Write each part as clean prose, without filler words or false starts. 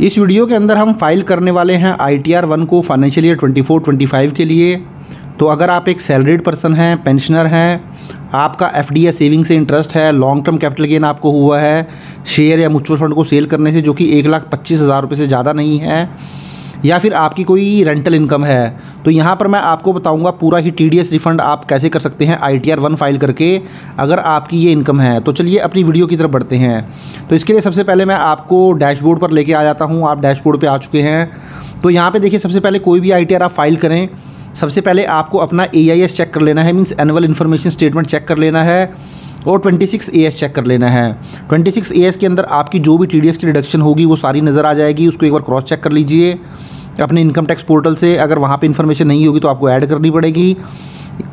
इस वीडियो के अंदर हम फाइल करने वाले हैं ITR 1 को फाइनेंशियल ईयर 24-25 के लिए। तो अगर आप एक सैलरीड पर्सन हैं, पेंशनर हैं, आपका FD या सेविंग से इंटरेस्ट है, लॉन्ग टर्म कैपिटल गेन आपको हुआ है शेयर या म्यूचुअल फंड को सेल करने से जो कि 1,25,000 रुपये से ज़्यादा नहीं है, या फिर आपकी कोई रेंटल इनकम है, तो यहाँ पर मैं आपको बताऊँगा पूरा ही TDS रिफ़ंड आप कैसे कर सकते हैं ITR 1 फाइल करके, अगर आपकी ये इनकम है। तो चलिए अपनी वीडियो की तरफ बढ़ते हैं। तो इसके लिए सबसे पहले मैं आपको डैशबोर्ड पर लेके आ जाता हूँ। आप डैशबोर्ड पे आ चुके हैं। तो यहाँ पे देखिए, सबसे पहले कोई भी ITR आप फाइल करें, सबसे पहले आपको अपना AIS चेक कर लेना है, means annual information statement check कर लेना है, और 26 AS चेक कर लेना है। 26 AS के अंदर आपकी जो भी TDS की डिडक्शन होगी वो सारी नज़र आ जाएगी। उसको एक बार क्रॉस चेक कर लीजिए अपने इनकम टैक्स पोर्टल से। अगर वहाँ पे इन्फॉर्मेशन नहीं होगी तो आपको ऐड करनी पड़ेगी,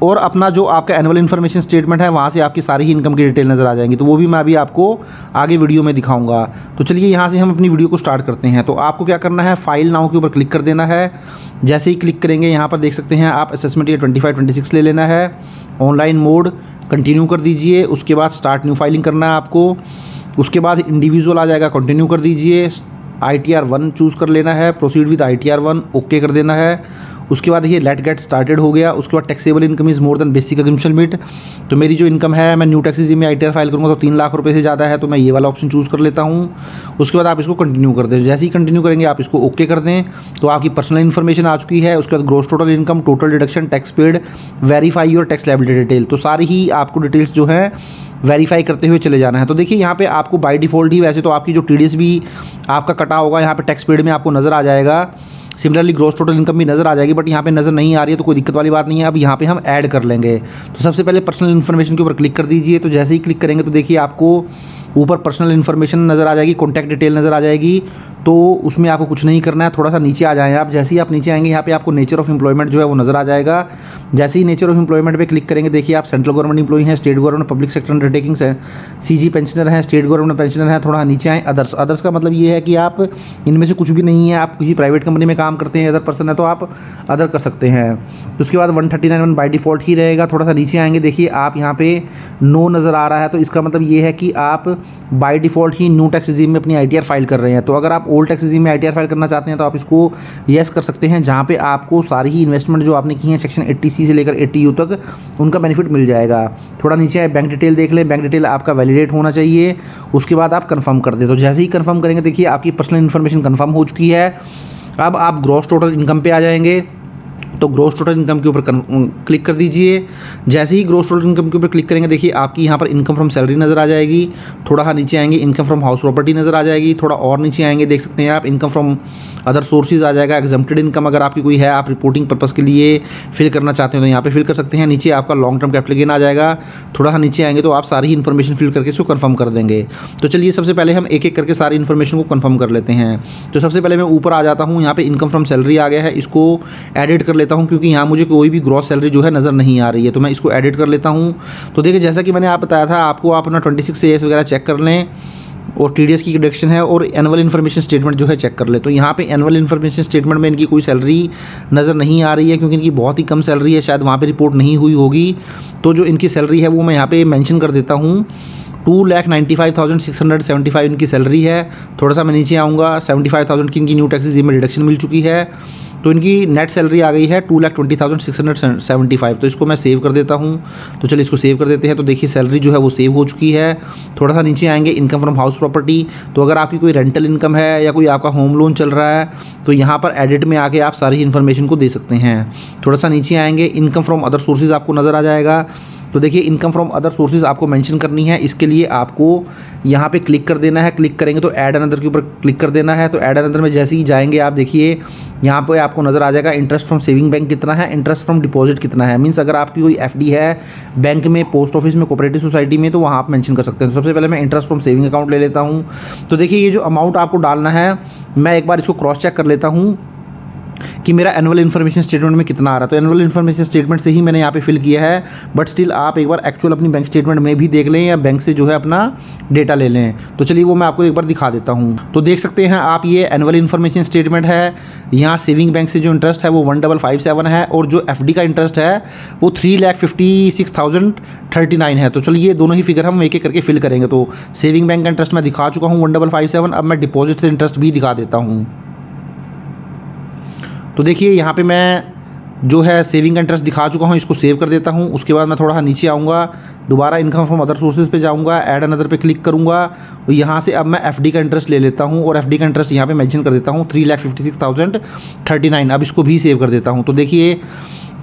और अपना जो आपका एनुअल इन्फॉर्मेशन स्टेटमेंट है वहाँ से आपकी सारी ही इनकम की डिटेल नज़र आ जाएंगी। तो वो भी मैं अभी आपको आगे वीडियो में दिखाऊंगा। तो चलिए यहाँ से हम अपनी वीडियो को स्टार्ट करते हैं। तो आपको क्या करना है, फाइल नाउ के ऊपर क्लिक कर देना है। जैसे ही क्लिक करेंगे यहाँ पर देख सकते हैं आप असेसमेंट ईयर 25-26 ले लेना है। ऑनलाइन मोड कंटिन्यू कर दीजिए। उसके बाद स्टार्ट न्यू फाइलिंग करना है आपको। उसके बाद इंडिविजुअल आ जाएगा, कंटिन्यू कर दीजिए। ITR 1 चूज़ कर लेना है, प्रोसीड विद ITR 1 ओके कर देना है। उसके बाद देखिए लेट गेट स्टार्टेड हो गया। उसके बाद taxable income is more than basic consumption limit. तो मेरी जो इनकम है, मैं न्यू टैक्स रिजीम में ITR फाइल करूँगा तो 3 लाख रुपये से ज़्यादा है, तो मैं ये वाला ऑप्शन चूज़ कर लेता हूँ। उसके बाद आप इसको कंटिन्यू कर दें। जैसे ही कंटिन्यू करेंगे आप इसको ओके कर दें तो आपकी पर्सनल इन्फॉर्मेशन आ चुकी है। उसके बाद gross total income, total deduction, tax paid, verify your tax liability detail, तो सारी ही आपको डिटेल्स जो है वेरीफाई करते हुए चले जाना है। तो देखिए यहाँ पे आपको बाय डिफ़ॉल्ट ही वैसे तो आपकी जो TDS भी आपका कटा होगा यहाँ पे टैक्स पेड में आपको नज़र आ जाएगा। सिमिलरली ग्रॉस टोटल इनकम भी नज़र आ जाएगी, बट यहाँ पे नज़र नहीं आ रही है तो कोई दिक्कत वाली बात नहीं है। अब यहाँ पे हम ऐड कर लेंगे। तो सबसे पहले पर्सनल इन्फॉर्मेशन के ऊपर क्लिक कर दीजिए। तो जैसे ही क्लिक करेंगे तो देखिए आपको ऊपर पर्सनल इन्फॉर्मेशन नज़र आ जाएगी, कॉन्टैक्ट डिटेल नज़र आ जाएगी। तो उसमें आपको कुछ नहीं करना है, थोड़ा सा नीचे आ जाएँ आप। जैसे ही आप नीचे आएंगे यहाँ पे आपको नेचर ऑफ एम्प्लॉयमेंट जो है वो नज़र आ जाएगा। जैसे ही नेचर ऑफ एम्प्लॉयमेंट पे क्लिक करेंगे देखिए आप सेंट्रल गवर्नमेंट एम्प्लॉई हैं, state government public sector undertakings है, CG पेंशनर हैं, स्टेट गवर्नमेंट पेंशनर हैं। थोड़ा नीचे आएँ, अदर्स। अदर्स का मतलब ये है कि आप इनमें से कुछ भी नहीं है, आप किसी प्राइवेट कंपनी में काम करते हैं, अदर पर्सन है तो आप अदर कर सकते हैं। उसके बाद 139(1) बाई डिफ़ॉल्ट ही रहेगा। थोड़ा सा नीचे आएंगे देखिए आप यहाँ पे नो नज़र आ रहा है, तो इसका मतलब ये है कि आप by default he new tax regime में अपनी ITR फाइल कर रहे हैं। तो अगर आप ओल्ड टैक्स रिजीम में ITR फाइल करना चाहते हैं तो आप इसको येस कर सकते हैं, जहाँ पे आपको सारी ही इन्वेस्टमेंट जो आपने की है सेक्शन 80C से लेकर 80U तक उनका बेनिफिट मिल जाएगा। थोड़ा नीचे आए, बैंक डिटेल देख लें। बैंक डिटेल आपका वैलिडेट होना चाहिए। उसके बाद आप कंफर्म कर दें। तो जैसे ही कंफर्म करेंगे देखिए आपकी पर्सनल इन्फॉर्मेशन कंफर्म हो चुकी है। अब आप ग्रॉस टोटल इनकम पे आ जाएंगे। तो ग्रॉस टोटल इनकम के ऊपर क्लिक कर दीजिए। जैसे ही ग्रॉस टोटल इनकम के ऊपर क्लिक करेंगे देखिए आपकी यहाँ पर इनकम फ्रॉम सैलरी नज़र आ जाएगी। थोड़ा सा नीचे आएंगे, इनकम फ्रॉम हाउस प्रॉपर्टी नज़र आ जाएगी। थोड़ा और नीचे आएंगे देख सकते हैं आप इनकम फ्रॉम अदर सोर्सेज आ जाएगा। एग्जम्प्टेड इनकम अगर आपकी कोई है, आप रिपोर्टिंग पर्पज़ के लिए फिल करना चाहते हैं तो यहाँ पे फिल कर सकते हैं। नीचे आपका लॉन्ग टर्म कैपिटल गेन आ जाएगा। थोड़ा सा नीचे आएंगे तो आप सारी ही इन्फॉर्मेशन फिल करके इसको कंफर्म कर देंगे। तो चलिए सबसे पहले हम एक एक करके सारी इन्फॉर्मेशन को कंफर्म कर लेते हैं। तो सबसे पहले मैं ऊपर आ जाता हूँ, यहाँ पे इनकम फ्रॉम सैलरी आ गया है, इसको एडिट कर लेता हूँ क्योंकि यहाँ मुझे कोई भी ग्रॉस सैलरी जो है नज़र नहीं आ रही है, तो मैं इसको एडिट कर लेता हूँ। तो देखिए जैसा कि मैंने आप बताया था आपको, आप अपना 26 AS वगैरह चेक कर लें, और TDS की डिडक्शन है, और एनुअल इन्फॉर्मेशन स्टेटमेंट जो है चेक कर ले। तो यहाँ पे एनुअल इन्फॉर्मेशन स्टेटमेंट में इनकी कोई सैलरी नज़र नहीं आ रही है क्योंकि इनकी बहुत ही कम सैलरी है, शायद वहाँ पे रिपोर्ट नहीं हुई होगी। तो जो इनकी सैलरी है वो मैं यहाँ पे मेंशन कर देता हूँ। 2,95,675 इनकी सैलरी है। थोड़ा सा मैं नीचे आऊँगा, 75,000 की इनकी न्यू टैक्स रिजीम में डिडक्शन मिल चुकी है। तो इनकी नेट सैलरी आ गई है 2,20,675। तो इसको मैं सेव कर देता हूँ। तो चलिए इसको सेव कर देते हैं। तो देखिए सैलरी जो है वो सेव हो चुकी है। थोड़ा सा नीचे आएंगे, इनकम फ्रॉम हाउस प्रॉपर्टी। तो अगर आपकी कोई रेंटल इनकम है या कोई आपका होम लोन चल रहा है तो यहाँ पर एडिट में आके आप सारी इन्फॉर्मेशन को दे सकते हैं। थोड़ा सा नीचे आएंगे, इनकम फ्रॉम अदर सोर्सेज आपको नज़र आ जाएगा। तो देखिए इनकम फ्रॉम अदर सोर्सेज आपको मेंशन करनी है। इसके लिए आपको यहाँ पे क्लिक कर देना है। क्लिक करेंगे तो ऐड अनदर के ऊपर क्लिक कर देना है। तो ऐड अनदर में जैसे ही जाएंगे आप देखिए यहाँ पे आपको नज़र आ जाएगा इंटरेस्ट फ्रॉम सेविंग बैंक कितना है, इंटरेस्ट फ्रॉम डिपॉजिट कितना है। मीन्स अगर आपकी कोई FD है बैंक में, पोस्ट ऑफिस में, कोऑपरेटिव सोसाइटी में, तो वहाँ आप मेंशन कर सकते हैं। तो सबसे पहले मैं इंटरेस्ट फ्रॉम सेविंग अकाउंट ले लेता हूँ। तो देखिए ये जो अमाउंट आपको डालना है, मैं एक बार इसको क्रॉस चेक कर लेता हूँ। कि मेरा एनुअल इन्फॉर्मेशन स्टेटमेंट में कितना आ रहा है। तो एनुअल इन्फॉर्मेशन स्टेटमेंट से ही मैंने यहाँ पे फिल किया है, बट स्टिल आप एक बार एक्चुअल अपनी बैंक स्टेटमेंट में भी देख लें या बैंक से जो है अपना डेटा ले लें। तो चलिए वो मैं आपको एक बार दिखा देता हूँ। तो देख सकते हैं आप, ये एनुअल इन्फॉर्मेशन स्टेटमेंट है। यहाँ सेविंग बैंक से जो इंटरेस्ट है वो 1557 है, और जो FD का इंटरेस्ट है वो 3,56,039 है। तो चलिए दोनों ही फिगर हम एक एक करके फिल करेंगे। तो सेविंग बैंक का इंटरेस्ट मैं दिखा चुका हूँ 1557। अब मैं डिपॉजिट से इंटरेस्ट भी दिखा देता हूँ। तो देखिए यहाँ पे मैं जो है सेविंग का इंटरेस्ट दिखा चुका हूँ, इसको सेव कर देता हूँ। उसके बाद मैं थोड़ा नीचे आऊँगा, दोबारा इनकम फ्रॉम अदर सोर्सेज पे जाऊँगा, ऐड अनदर पे क्लिक करूँगा। और यहाँ से अब मैं FD का इंटरेस्ट ले लेता हूँ, और FD का इंटरेस्ट यहाँ पे मेंशन कर देता हूँ 3,56,039। अब इसको भी सेव कर देता हूँ। तो देखिए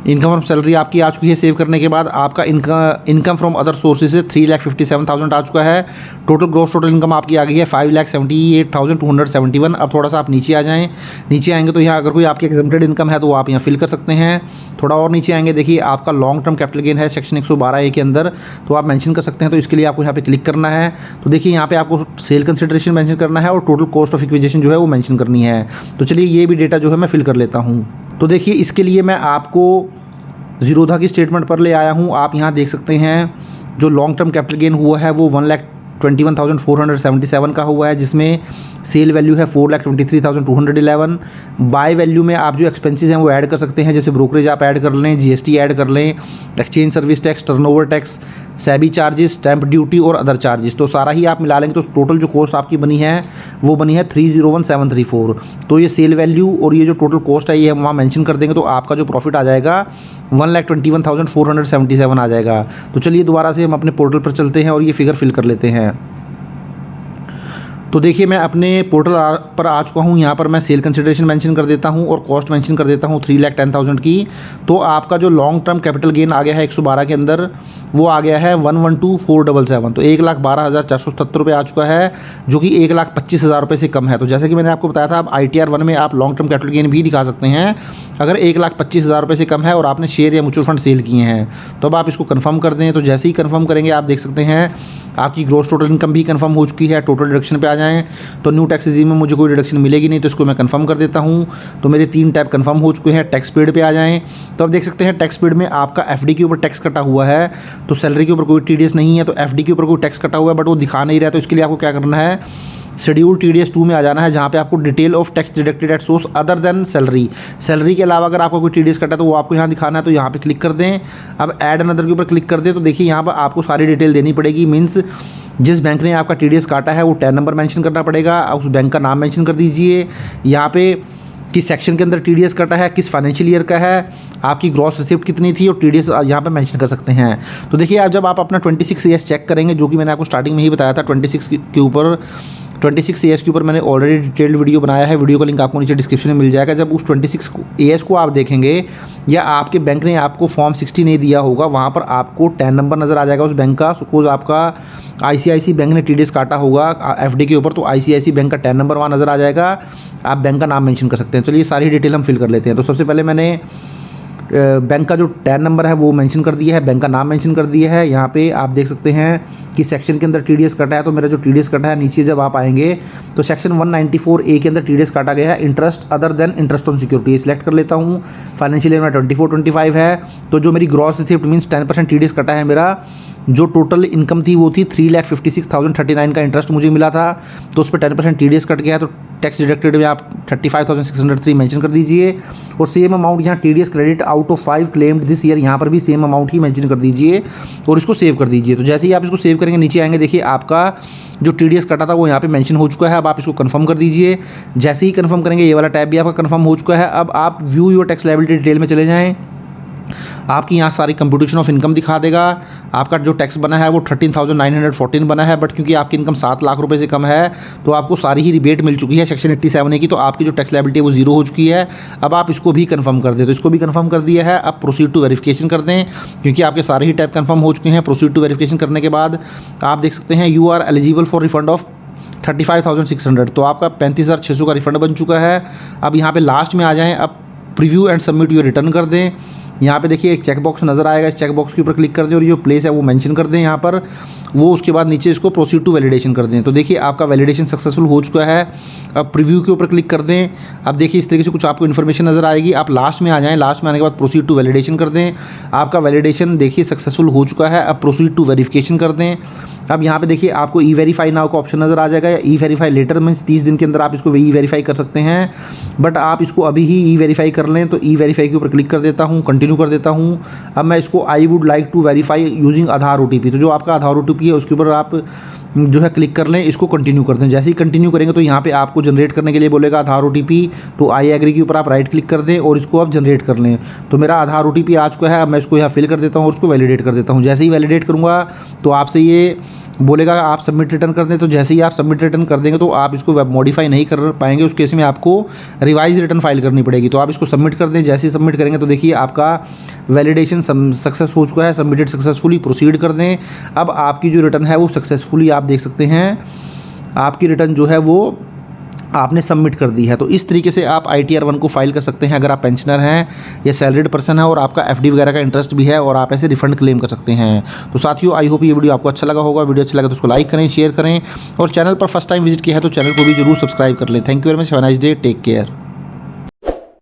इनकम फ्रॉम सैलरी आपकी आ चुकी है। सेव करने के बाद आपका इनकम फ्रॉम अदर सोर्सेज से 3,57,000 आ चुका है। टोटल इनकम आपकी आ गई है 5,78,271। अब थोड़ा सा आप नीचे आ जाएं। नीचे आएंगे तो यहाँ अगर कोई आपकी एग्जम्प्टेड इनकम है तो आप यहाँ फिल कर सकते हैं। थोड़ा और नीचे आएंगे, देखिए आपका लॉन्ग टर्म कैपिटल गेन है सेक्शन 112A के अंदर, तो आप मेंशन कर सकते हैं। तो इसके लिए आपको यहाँ पे क्लिक करना है। तो देखिए यहाँ पे आपको सेल कंसिडरेशन मेंशन करना है और टोटल कॉस्ट ऑफ एक्विजिशन जो है वो मेंशन करनी है। तो चलिए ये भी डेटा जो है मैं फिल कर लेता हूँ। तो देखिए इसके लिए मैं आपको ज़ीरोधा की स्टेटमेंट पर ले आया हूँ। आप यहाँ देख सकते हैं जो लॉन्ग टर्म कैपिटल गेन हुआ है वो 1,21,477 का हुआ है, जिसमें सेल वैल्यू है 4,23,211। बाय वैल्यू में आप जो एक्सपेंसेस हैं वो ऐड कर सकते हैं, जैसे ब्रोकरेज आप ऐड कर लें, GST ऐड कर लें, exchange service tax, turnover tax, SEBI charges, stamp duty और अदर चार्जेस। तो सारा ही आप मिला लेंगे तो टोटल जो कॉस्ट आपकी बनी है वो बनी है 301,734। तो ये सेल वैल्यू और ये जो टोटल कॉस्ट है ये हम वहाँ मेंशन कर देंगे, तो आपका जो प्रॉफिट आ जाएगा 1,21,477 आ जाएगा। तो चलिए दोबारा से हम अपने पोर्टल पर चलते हैं और ये फिगर फिल कर लेते हैं। तो देखिए मैं अपने पोर्टल पर आ चुका हूँ। यहाँ पर मैं सेल कंसिडरेशन मेंशन कर देता हूँ और कॉस्ट मेंशन कर देता हूँ 3,10,000 की। तो आपका जो लॉन्ग टर्म कैपिटल गेन आ गया है 112 के अंदर, वो आ गया है 112,477। तो 1,12,477 रुपये आ चुका है, जो कि 1,25,000 रुपये से कम है। तो जैसे कि मैंने आपको बताया था, अब ITR 1 में आप लॉन्ग टर्म कैपिटल गेन भी दिखा सकते हैं अगर 1,25,000 रुपये से कम है और आपने शेयर या म्यूचुअल फंड सेल किए हैं। तो अब आप इसको कन्फर्म कर दें। तो जैसे ही कन्फर्म करेंगे आप देख सकते हैं आपकी ग्रॉस टोटल इनकम भी कंफर्म हो चुकी है। टोटल डिडक्शन पे आ जाएं तो न्यू टैक्स रेजिम में मुझे कोई डिडक्शन मिलेगी नहीं, तो इसको मैं कंफर्म कर देता हूं। तो मेरे 3 टैब कंफर्म हो चुके हैं। टैक्स पेड पे आ जाएं तो अब देख सकते हैं टैक्स पेड में आपका FD के ऊपर टैक्स कटा हुआ है, तो सैलरी के ऊपर कोई TDS नहीं है। तो FD के ऊपर कोई टैक्स कटा हुआ है बट वो दिखा नहीं रहा है। तो इसके लिए आपको क्या करना है, शेड्यूल TDS 2 में आ जाना है, जहाँ पे आपको detail of tax deducted at source other than salary के अलावा अगर आपको कोई TDS कटा है तो वो आपको यहाँ दिखाना है। तो यहाँ पे क्लिक कर दें। अब ऐड अनदर के ऊपर क्लिक कर दें तो देखिए यहाँ पर आपको सारी डिटेल देनी पड़ेगी। मीन्स जिस बैंक ने आपका TDS काटा है वो टैन नंबर मेंशन करना पड़ेगा, उस बैंक का नाम मेंशन कर दीजिए, यहाँ पे किस सेक्शन के अंदर TDS कटा है, किस फाइनेंशियल ईयर का है, आपकी ग्रॉस रिसिप्ट कितनी थी और TDS यहाँ पे मेंशन कर सकते हैं। तो देखिए आप जब आप अपना 26AS चेक करेंगे, जो कि मैंने आपको स्टार्टिंग में ही बताया था, 26AS के ऊपर मैंने ऑलरेडी डिटेल्ड वीडियो बनाया है। वीडियो का लिंक आपको नीचे डिस्क्रिप्शन में मिल जाएगा। जब उस 26AS को आप देखेंगे या आपके बैंक ने आपको फॉर्म 60 नहीं दिया होगा, वहाँ पर आपको टैन नंबर नज़र आ जाएगा उस बैंक का। सपोज आपका ICICI बैंक ने TDS काटा होगा FD के ऊपर, तो ICICI बैंक का टैन नंबर वहाँ नज़र आ जाएगा। आप बैंक का नाम मेंशन कर सकते हैं। चलिए सारी डिटेल हम फिल कर लेते हैं। तो सबसे पहले मैंने बैंक का जो टैन नंबर है वो मेंशन कर दिया है, बैंक का नाम मेंशन कर दिया है। यहाँ पे आप देख सकते हैं कि सेक्शन के अंदर TDS कटा है। तो मेरा जो TDS कटा है, नीचे जब आप आएंगे तो सेक्शन 194A के अंदर TDS काटा गया है, interest other than interest on security, select कर लेता हूँ। फाइनेंशियल ईयर में 24-25 है। तो जो मेरी ग्रॉस रिसिप्ट मीन्स 10% TDS कटा है। मेरा जो टोटल इनकम थी वो थी 3,56,039 का इंटरेस्ट मुझे मिला था, तो उस पर 10% TDS कट गया है। तो टैक्स डिडक्टेड में आप 35,603 मेंशन कर दीजिए और सेम अमाउंट यहाँ TDS credit out of 5 claimed this year, यहाँ पर भी सेम अमाउंट ही मेंशन कर दीजिए और इसको सेव कर दीजिए। तो जैसे ही आप इसको सेव करेंगे नीचे आएंगे, देखिए आपका जो TDS कटा था वो यहाँ पे मेंशन हो चुका है। अब आप इसको कंफर्म कर दीजिए। जैसे ही कंफर्म करेंगे ये वाला टैब भी आपका कंफर्म हो चुका है। अब आप view your tax liability detail में चले जाएँ। आपकी यहाँ सारी कंप्यूटेशन ऑफ इनकम दिखा देगा। आपका जो टैक्स बना है वो 13,914 बना है, बट क्योंकि आपकी इनकम 7 लाख रुपए से कम है तो आपको सारी ही रिबेट मिल चुकी है सेक्शन 87A की। तो आपकी जो टैक्स लायबिलिटी है वो 0 हो चुकी है। अब आप इसको भी कंफर्म कर दें। तो इसको भी कंफर्म कर दिया है। अब प्रोसीड टू वेरिफिकेशन कर दें, क्योंकि आपके सारे ही टैब कंफर्म हो चुके हैं। प्रोसीड टू वेरिफिकेशन करने के बाद आप देख सकते हैं you are eligible for refund of 35,600। तो आपका 35,600 का रिफंड बन चुका है। अब यहाँ पे लास्ट में आ जाएँ। अब preview and submit your return कर दें। यहाँ पे देखिए एक चेक बॉक्स नज़र आएगा, इस चेक बॉक्स के ऊपर क्लिक कर दें और ये जो प्लेस है वो मेंशन कर दें यहाँ पर, वो उसके बाद नीचे इसको प्रोसीड टू वैलिडेशन कर दें। तो देखिए आपका वैलिडेशन सक्सेसफुल हो चुका है। अब प्रीव्यू के ऊपर क्लिक कर दें। अब देखिए इस तरीके से कुछ आपको इन्फॉर्मेशन नज़र आएगी, आप लास्ट में आ जाएँ, लास्ट में आने के बाद प्रोसीड टू वैलिडेशन कर दें। आपका वैलिडेशन देखिए सक्सेसफुल हो चुका है। अब प्रोसीड टू वेरिफिकेशन कर दें। अब यहाँ पे देखिए आपको ई वेरीफाई नाउ का ऑप्शन नज़र आ जाएगा, या ई वेरीफाई लेटर मीन्स 30 दिन के अंदर आप इसको ई वेरीफाई कर सकते हैं, बट आप इसको अभी ही ई वेरीफाई कर लें। तो ई वेरीफाई के ऊपर क्लिक कर देता हूँ, कंटिन्यू कर देता हूँ। अब मैं इसको I would like to verify using Aadhaar OTP, तो जो आपका आधार OTP है उसके ऊपर आप जो है क्लिक कर लें, इसको कंटिन्यू कर दें। जैसे ही कंटिन्यू करेंगे तो यहाँ पे आपको जनरेट करने के लिए बोलेगा आधार OTP, तो आई एग्री के ऊपर आप राइट क्लिक कर दें और इसको आप जनरेट कर लें। तो मेरा आधार OTP आ चुका है। अब मैं इसको यहाँ फिल कर देता हूँ और उसको वैलिडेट कर देता हूँ। जैसे ही वैलिडेट करूँगा तो आपसे ये बोलेगा आप सबमिट रिटर्न कर दें। तो जैसे ही आप सबमिट रिटर्न कर देंगे तो आप इसको वेब मॉडिफाई नहीं कर पाएंगे, उस केस में आपको रिवाइज रिटर्न फाइल करनी पड़ेगी। तो आप इसको सबमिट कर दें। जैसे ही सबमिट करेंगे तो देखिए आपका वैलिडेशन सक्सेस हो चुका है, सबमिटेड सक्सेसफुली, प्रोसीड कर दें। अब आपकी जो रिटर्न है वो सक्सेसफुली आप देख सकते हैं, आपकी रिटर्न जो है वो आपने सबमिट कर दी है। तो इस तरीके से आप ITR 1 को फाइल कर सकते हैं अगर आप पेंशनर हैं या सैलरीड पर्सन है और आपका FD वगैरह का इंटरेस्ट भी है, और आप ऐसे रिफंड क्लेम कर सकते हैं। तो साथियों आई होप ये वीडियो आपको अच्छा लगा होगा। वीडियो अच्छा लगा तो उसको लाइक करें, शेयर करें, और चैनल पर फर्स्ट टाइम विजिट किया है तो चैनल को भी जरूर सब्सक्राइब कर लें। Thank you very much, have a nice day, take care.